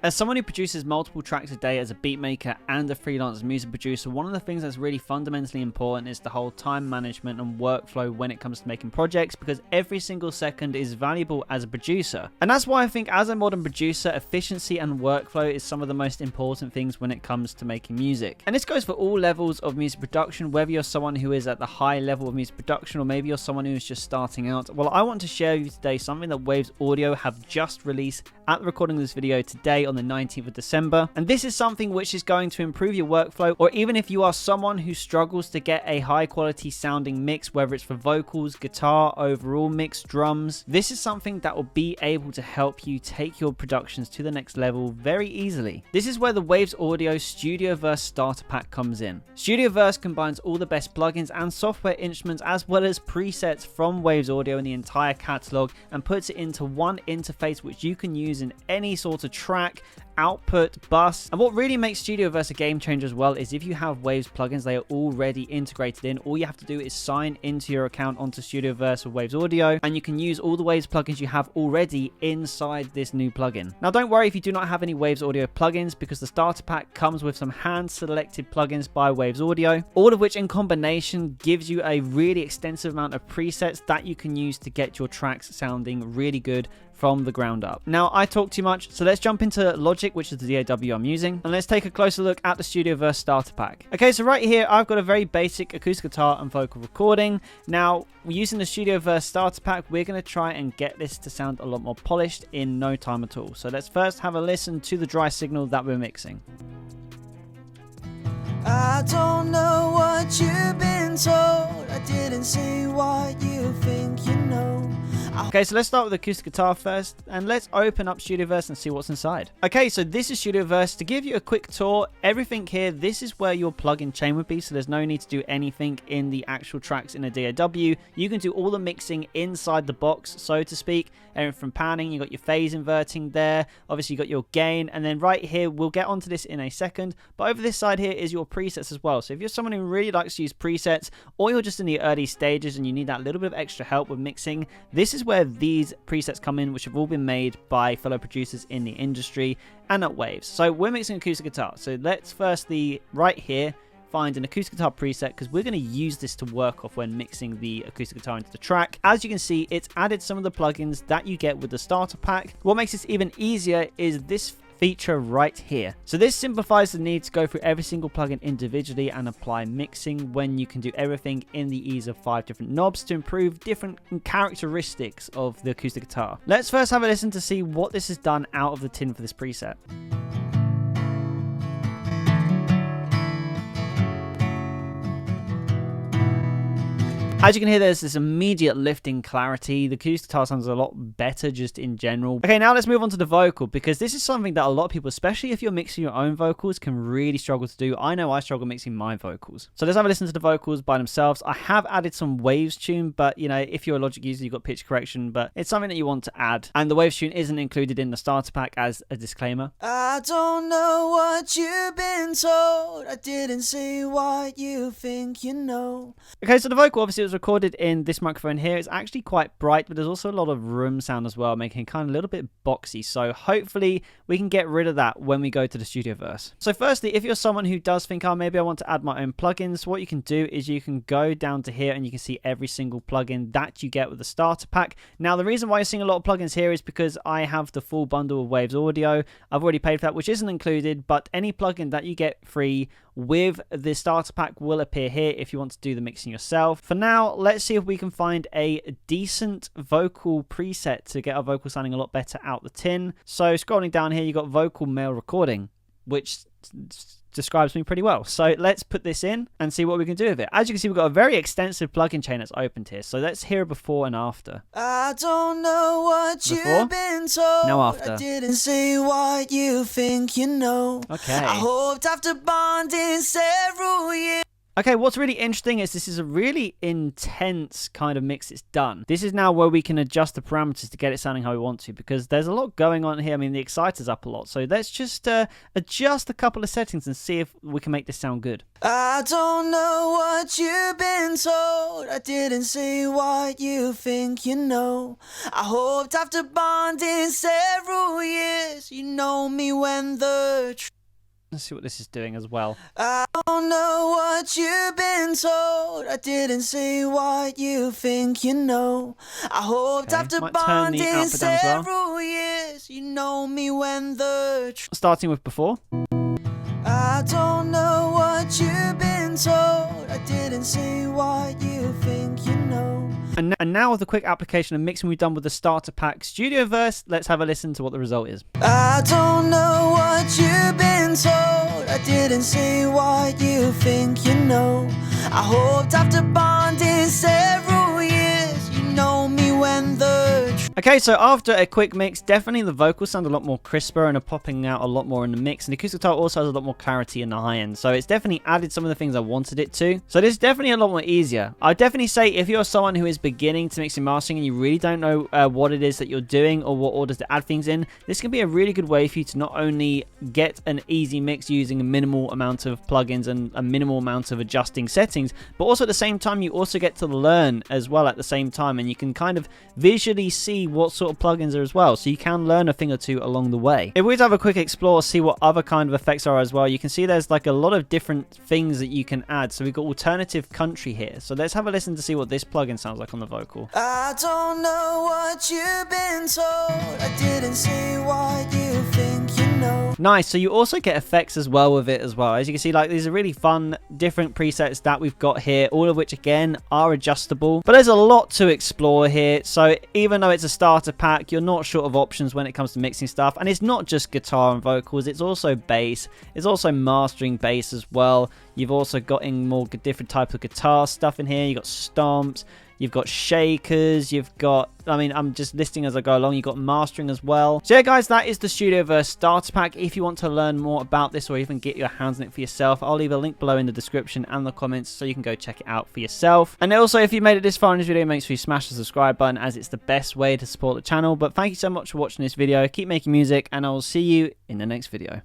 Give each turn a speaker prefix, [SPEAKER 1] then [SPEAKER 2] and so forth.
[SPEAKER 1] As someone who produces multiple tracks a day as a beatmaker and a freelance music producer, one of the things that's really fundamentally important is the whole time management and workflow when it comes to making projects, because every single second is valuable as a producer. And that's why I think as a modern producer, efficiency and workflow is some of the most important things when it comes to making music. And this goes for all levels of music production, whether you're someone who is at the high level of music production or maybe you're someone who is just starting out. Well, I want to share with you today something that Waves Audio have just released at the recording of this video today on the 19th of December. And this is something which is going to improve your workflow, or even if you are someone who struggles to get a high quality sounding mix, whether it's for vocals, guitar, overall mix, drums, this is something that will be able to help you take your productions to the next level very easily. This is where the Waves Audio StudioVerse Starter Pack comes in. StudioVerse combines all the best plugins and software instruments as well as presets from Waves Audio in the entire catalog and puts it into one interface which you can use in any sort of track, output, bus. And what really makes StudioVerse a game changer as well is if you have Waves plugins, they are already integrated in. All you have to do is sign into your account onto StudioVerse or Waves Audio, and you can use all the Waves plugins you have already inside this new plugin. Now don't worry if you do not have any Waves Audio plugins, because the starter pack comes with some hand selected plugins by Waves Audio, all of which in combination gives you a really extensive amount of presets that you can use to get your tracks sounding really good from the ground up. Now, I talk too much, so let's jump into Logic, which is the DAW I'm using, and let's take a closer look at the StudioVerse Starter Pack. Okay, so right here, I've got a very basic acoustic guitar and vocal recording. Now, using the StudioVerse Starter Pack, we're going to try and get this to sound a lot more polished in no time at all. So let's first have a listen to the dry signal that we're mixing.
[SPEAKER 2] I don't know what you've been told. I didn't say what you think you know.
[SPEAKER 1] Okay, so let's start with acoustic guitar first, and let's open up StudioVerse and see what's inside. Okay, so this is StudioVerse. To give you a quick tour, everything here, this is where your plugin chain would be, so there's no need to do anything in the actual tracks in a DAW. You can do all the mixing inside the box, so to speak. Everything from panning, you got your phase inverting there, obviously you got your gain, and then right here, we'll get onto this in a second, but over this side here is your presets as well. So if you're someone who really likes to use presets, or you're just in the early stages and you need that little bit of extra help with mixing, this is where these presets come in, which have all been made by fellow producers in the industry and at Waves. So we're mixing acoustic guitar. So let's firstly, right here, find an acoustic guitar preset, because we're going to use this to work off when mixing the acoustic guitar into the track. As you can see, it's added some of the plugins that you get with the starter pack. What makes this even easier is this feature right here. So this simplifies the need to go through every single plugin individually and apply mixing, when you can do everything in the ease of 5 different knobs to improve different characteristics of the acoustic guitar. Let's first have a listen to see what this has done out of the tin for this preset. As you can hear, there's this immediate lift in clarity. The acoustic guitar sounds a lot better just in general. Okay, now let's move on to the vocal, because this is something that a lot of people, especially if you're mixing your own vocals, can really struggle to do. I know I struggle mixing my vocals. So let's have a listen to the vocals by themselves. I have added some Waves tune, but you know, if you're a Logic user, you've got pitch correction, but it's something that you want to add. And the Waves tune isn't included in the starter pack as a disclaimer.
[SPEAKER 2] I don't know what you've been told. I didn't say what you think you know.
[SPEAKER 1] Okay, so the vocal obviously was recorded in this microphone here. It's actually quite bright, but there's also a lot of room sound as well, making it kind of a little bit boxy. So hopefully we can get rid of that when we go to the StudioVerse. So firstly, if you're someone who does think, oh, maybe I want to add my own plugins, what you can do is you can go down to here and you can see every single plugin that you get with the starter pack. Now, the reason why you're seeing a lot of plugins here is because I have the full bundle of Waves Audio. I've already paid for that, which isn't included, but any plugin that you get free with the starter pack will appear here if you want to do the mixing yourself. For now, let's see if we can find a decent vocal preset to get our vocal sounding a lot better out the tin. So scrolling down here, you got vocal male recording, which describes me pretty well. So let's put this in and see what we can do with it. As you can see, we've got a very extensive plugin chain that's opened here. So let's hear a before and after.
[SPEAKER 2] I don't know what
[SPEAKER 1] Before,
[SPEAKER 2] you've been told.
[SPEAKER 1] now after.
[SPEAKER 2] I didn't say what you think you know.
[SPEAKER 1] Okay.
[SPEAKER 2] I hoped after bonding several years.
[SPEAKER 1] Okay, what's really interesting is this is a really intense kind of mix it's done. This is now where we can adjust the parameters to get it sounding how we want to, because there's a lot going on here. I mean, the exciter's up a lot, so let's just adjust a couple of settings and see if we can make this sound good.
[SPEAKER 2] I don't know what you've been told. I didn't say what you think you know. I hoped after bonding several years, you know me when the
[SPEAKER 1] Let's see what this is doing as well.
[SPEAKER 2] I don't know what you've been told. I didn't say what you think you know. I hoped after bonding several years, you know me when the
[SPEAKER 1] Starting with before.
[SPEAKER 2] I don't know what you've been told. I didn't say what you think you know.
[SPEAKER 1] And now with a quick application and mixing we've done with the starter pack StudioVerse, let's have a listen to what the result is.
[SPEAKER 2] I don't know what you've been told. I didn't say what you think you know. I hoped after bonding several years, you know me when the
[SPEAKER 1] Okay, so after a quick mix, definitely the vocals sound a lot more crisper and are popping out a lot more in the mix. And the acoustic guitar also has a lot more clarity in the high end. So it's definitely added some of the things I wanted it to. So this is definitely a lot more easier. I'd definitely say if you're someone who is beginning to mixing and mastering and you really don't know what it is that you're doing or what orders to add things in, this can be a really good way for you to not only get an easy mix using a minimal amount of plugins and a minimal amount of adjusting settings, but also at the same time, you also get to learn as well at the same time. And you can kind of visually see what sort of plugins are as well, so you can learn a thing or two along the way. If we have a quick explore, see what other kind of effects are as well, you can see there's like a lot of different things that you can add. So we've got alternative country here, so let's have a listen to see what this plugin sounds like on the vocal.
[SPEAKER 2] I don't know what you've been told. I didn't say what you think you know.
[SPEAKER 1] Nice. So you also get effects as well with it as well. As you can see, like, these are really fun different presets that we've got here, all of which again are adjustable, but there's a lot to explore here. So even though it's a starter pack, you're not short of options when it comes to mixing stuff. And it's not just guitar and vocals, it's also bass, it's also mastering bass as well. You've also got in more different type of guitar stuff in here. You've got stomps, you've got shakers, you've got, I mean, I'm just listing as I go along. You've got mastering as well. So yeah, guys, that is the StudioVerse Starter Pack. If you want to learn more about this or even get your hands on it for yourself, I'll leave a link below in the description and the comments so you can go check it out for yourself. And also, if you made it this far in this video, make sure you smash the subscribe button, as it's the best way to support the channel. But thank you so much for watching this video. Keep making music, and I will see you in the next video.